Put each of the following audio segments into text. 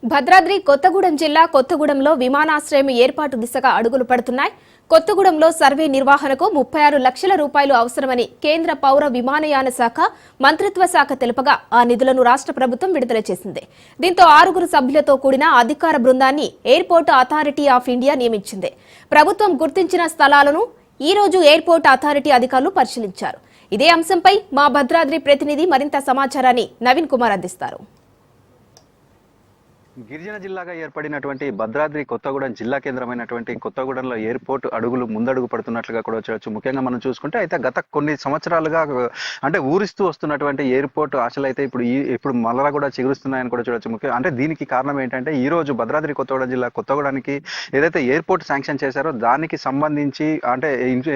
భద్రాద్రి కొత్తగూడెం జిల్లా కొత్తగూడెంలో విమానాశ్రయం ఏర్పాటు దిశగా అడుగులు పడుతున్నాయి. కొత్తగూడెంలో సర్వే నిర్వహణకు 36 లక్షల రూపాయలు అవసరమని కేంద్ర పౌర విమానయాన శాఖ మంత్రిత్వ శాఖ తెలుపగా ఆ నిధులను రాష్ట్ర ప్రభుత్వం విడుదల చేసింది. దీంతో 6 సభ్యులతో కూడిన అధికార బృందాన్ని ఎయిర్పోర్ట్ అథారిటీ ఆఫ్ ఇండియా నియమించింది. ప్రభుత్వం గుర్తించిన స్థలాలను ఈ రోజు ఎయిర్పోర్ట్ అథారిటీ అధికారులు పరిశీలించారు. ఇదే అంశంపై మా భద్రాద్రి ప్రతినిధి మరింత సమాచారాన్ని నవీన్ కుమార్ అందిస్తారు. గిరిజన జిల్లాగా ఏర్పడినటువంటి భద్రాద్రి కొత్తగూడెం జిల్లా కేంద్రమైనటువంటి కొత్తగూడెంలో ఎయిర్పోర్ట్ ముందడుగు పడుతున్నట్లుగా కూడా చూడొచ్చు. ముఖ్యంగా మనం చూసుకుంటే అయితే గత కొన్ని సంవత్సరాలుగా అంటే ఊరిస్తూ వస్తున్నటువంటి ఎయిర్పోర్ట్ ఆశలు అయితే ఇప్పుడు మళ్ళా కూడా చిగురుస్తున్నాయని కూడా చూడొచ్చు. ముఖ్యంగా అంటే దీనికి కారణం ఏంటంటే ఈ రోజు భద్రాద్రి కొత్తగూడెం జిల్లా కొత్తగూడానికి ఏదైతే ఎయిర్పోర్ట్ శాంక్షన్ చేశారో దానికి సంబంధించి అంటే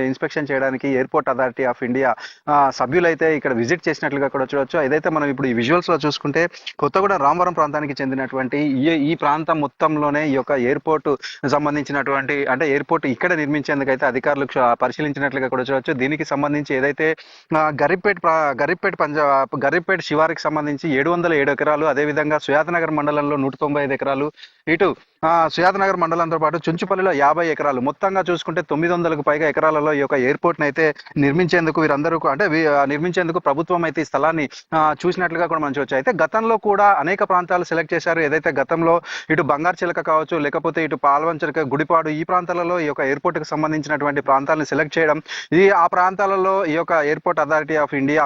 ఇన్స్పెక్షన్ చేయడానికి ఎయిర్పోర్ట్ అథారిటీ ఆఫ్ ఇండియా సభ్యులైతే ఇక్కడ విజిట్ చేసినట్లుగా కూడా చూడొచ్చు. ఏదైతే మనం ఇప్పుడు ఈ విజువల్స్ లో చూసుకుంటే కొత్తగూడెం రామవరం ప్రాంతానికి చెందినటువంటి ఈ ప్రాంతం మొత్తంలోనే ఈ యొక్క ఎయిర్పోర్ట్ సంబంధించినటువంటి అంటే ఎయిర్పోర్ట్ ఇక్కడ నిర్మించేందుకైతే అధికారులు పరిశీలించినట్లుగా కూడా చూడవచ్చు. దీనికి సంబంధించి ఏదైతే గరిపేట శివారికి సంబంధించి 707 ఎకరాలు, అదేవిధంగా సుయాతనగర్ మండలంలో 195 ఎకరాలు, ఇటు సుయాతనగర్ మండలంతో పాటు చుంచుపల్లిలో 50 ఎకరాలు, మొత్తంగా చూసుకుంటే 900కు పైగా ఎకరాలలో ఈ యొక్క ఎయిర్పోర్ట్ అయితే నిర్మించేందుకు నిర్మించేందుకు ప్రభుత్వం అయితే ఈ స్థలాన్ని చూసినట్లుగా కూడా మనం చూడవచ్చు. అయితే గతంలో కూడా అనేక ప్రాంతాలు సెలెక్ట్ చేశారు. ఏదైతే గతంలో ఇటు బంగారు చిలక కావచ్చు, లేకపోతే ఇటు పాల్వంచలక, గుడిపాడు ఈ ప్రాంతాలలో ఈ యొక్క ఎయిర్పోర్ట్ కి సంబంధించినటువంటి ప్రాంతాలను సెలెక్ట్ చేయడం, ఆ ప్రాంతాలలో ఈ యొక్క ఎయిర్పోర్ట్ అథారిటీ ఆఫ్ ఇండియా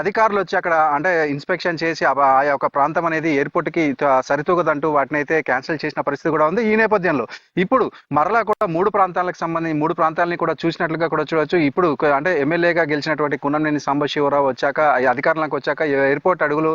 అధికారులు వచ్చి అక్కడ అంటే ఇన్స్పెక్షన్ చేసి ఆ యొక్క ప్రాంతం అనేది ఎయిర్పోర్ట్ కి సరితూగదంటూ వాటిని అయితే క్యాన్సిల్ చేసిన పరిస్థితి కూడా ఉంది. ఈ నేపథ్యంలో ఇప్పుడు మరలా కూడా 3 ప్రాంతాలకు సంబంధించి 3 ప్రాంతాలని కూడా చూసినట్లుగా కూడా చూడవచ్చు. ఇప్పుడు అంటే ఎమ్మెల్యేగా గెలిచినటువంటి కున్నంనేని సాంబశివరావు వచ్చాక అధికారులకు వచ్చాక ఎయిర్పోర్ట్ అడుగులు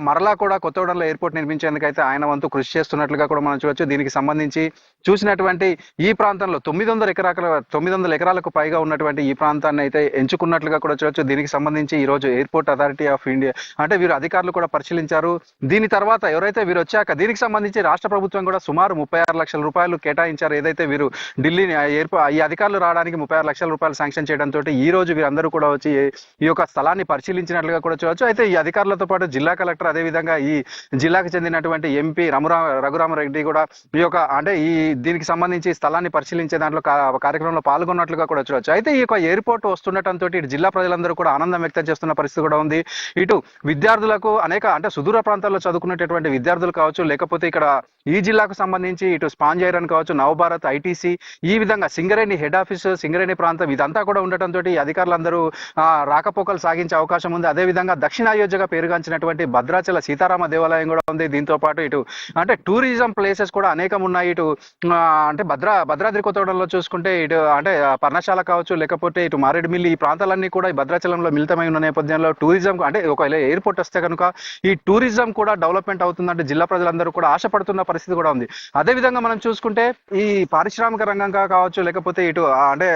మరలా కూడా కొత్తగూడెంలో ఎయిర్పోర్ట్ నిర్మించేందుకైతే ఆయన వంతు కృషి చేస్తున్నట్లుగా కూడా మనం చూడవచ్చు. దీనికి సంబంధించి చూసినటువంటి ఈ ప్రాంతంలో 900 ఎకరాలకు పైగా ఉన్నటువంటి ఈ ప్రాంతాన్ని అయితే ఎంచుకున్నట్లుగా కూడా చూడవచ్చు. దీనికి సంబంధించి ఈ రోజు ఎయిర్పోర్ట్ అథారిటీ ఆఫ్ ఇండియా అంటే వీరు అధికారులు కూడా పరిశీలించారు. దీని తర్వాత ఎవరైతే వీరు వచ్చాక దీనికి సంబంధించి రాష్ట్ర ప్రభుత్వం కూడా సుమారు 36 లక్షల రూపాయలు కేటాయించారు. ఏదైతే వీరు ఢిల్లీ ఈ అధికారులు రావడానికి 36 లక్షల రూపాయలు శాంక్షన్ చేయడంతో ఈ రోజు వీరందరూ కూడా వచ్చి ఈ యొక్క స్థలాన్ని పరిశీలించినట్లుగా కూడా చూడవచ్చు. అయితే ఈ అధికారులతో పాటు జిల్లా కలెక్టర్, అదేవిధంగా ఈ జిల్లాకు చెందినటువంటి ఎంపీ రఘురామరెడ్డి కూడా ఈ యొక్క అంటే దీనికి సంబంధించి స్థలాన్ని పరిశీలించే దాంట్లో కార్యక్రమంలో పాల్గొన్నట్లుగా కూడా చూడవచ్చు. అయితే ఈ యొక్క ఎయిర్పోర్ట్ వస్తుండటంతో ఇటు జిల్లా ప్రజలందరూ కూడా ఆనందం వ్యక్తం చేస్తున్న పరిస్థితి కూడా ఉంది. ఇటు విద్యార్థులకు అంటే సుదూర ప్రాంతాల్లో చదువుకునేటటువంటి విద్యార్థులు కావచ్చు, లేకపోతే ఇక్కడ ఈ జిల్లాకు సంబంధించి ఇటు స్పాంజ్ ఐరన్ కావచ్చు, నవభారత్, ఐటీసీ, ఈ విధంగా సింగరేణి హెడ్ ఆఫీస్, సింగరేణి ప్రాంతం ఇదంతా కూడా ఉండటంతో అధికారులందరూ రాకపోకలు సాగించే అవకాశం ఉంది. అదేవిధంగా దక్షిణాయోధ్యగా పేరుగాంచినటువంటి భద్రాచల సీతారామ దేవాలయం కూడా ఉంది. దీంతో పాటు ఇటు అంటే టూరిజం ప్లేసెస్ కూడా అనేకం ఉన్నాయి. ఇటు అంటే భద్రాద్రి కొత్తగూడెంలో చూసుకుంటే ఇటు అంటే పర్ణశాల కావచ్చు, లేకపోతే ఇటు మారేడుమిల్లి, ఈ ప్రాంతాలన్నీ కూడా ఈ భద్రాచలంలో మిళితమై ఉన్న నేపథ్యంలో టూరిజం అంటే ఒకవేళ ఎయిర్పోర్ట్ వస్తే కనుక ఈ టూరిజం కూడా డెవలప్మెంట్ అవుతుందంటే జిల్లా ప్రజలందరూ కూడా ఆశపడుతున్న పరిస్థితి కూడా ఉంది. అదేవిధంగా మనం చూసుకుంటే ఈ పారిశ్రామిక రంగంగా కావచ్చు, లేకపోతే ఇటు అంటే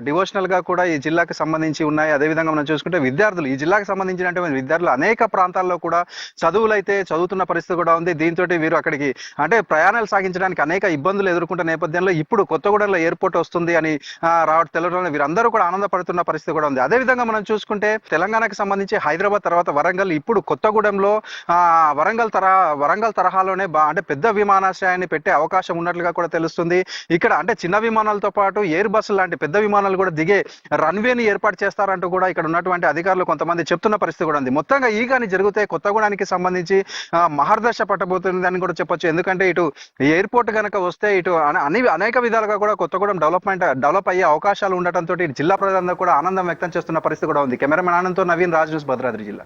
డివోషనల్ గా కూడా ఈ జిల్లాకు సంబంధించి ఉన్నాయి. అదేవిధంగా మనం చూసుకుంటే విద్యార్థులు, ఈ జిల్లాకు సంబంధించినటువంటి విద్యార్థులు అనేక ప్రాంతాల్లో కూడా చదువులైతే చదువుతున్న పరిస్థితి కూడా ఉంది. దీంతో వీరు అక్కడికి అంటే ప్రయాణాలు సాగించడానికి అనేక ఇబ్బందులు ఎదుర్కొంటున్న నేపథ్యంలో ఇప్పుడు కొత్తగూడెంలో ఎయిర్పోర్ట్ వస్తుంది అని తెలవడంలో వీరందరూ కూడా ఆనందపడుతున్న పరిస్థితి కూడా ఉంది. అదేవిధంగా మనం చూసుకుంటే తెలంగాణకు సంబంధించి హైదరాబాద్ తర్వాత వరంగల్, ఇప్పుడు కొత్తగూడెంలో వరంగల్ తరహాలోనే అంటే పెద్ద విమానాశ్రయాన్ని పెట్టే అవకాశం ఉన్నట్లుగా కూడా తెలుస్తుంది. ఇక్కడ అంటే చిన్న విమానాలతో పాటు ఎయిర్ బస్సు లాంటి పెద్ద విమానాలు కూడా దిగే రన్వేని ఏర్పాటు చేస్తారంటూ కూడా ఇక్కడ ఉన్నటువంటి అధికారులు కొంతమంది చెప్తున్న పరిస్థితి కూడా ఉంది. మొత్తంగా ఈ కానీ జరిగితే కొత్తగూడానికి సంబంధించి మహర్దశ పట్టబోతుందని కూడా చెప్పొచ్చు. ఎందుకంటే ఇటు ఎయిర్పోర్ట్ కనుక వస్తే ఇటు అనేక విధాలుగా కూడా కొత్తగూడెం డెవలప్ అయ్యే అవకాశాలు ఉండటంతో జిల్లా ప్రజలందరూ కూడా ఆనందం వ్యక్తం చేస్తున్న పరిస్థితి కూడా ఉంది. కెమెరామెన్ ఆనంద్తో నవీన్, రాజ్ న్యూస్, భద్రాద్రి జిల్లా.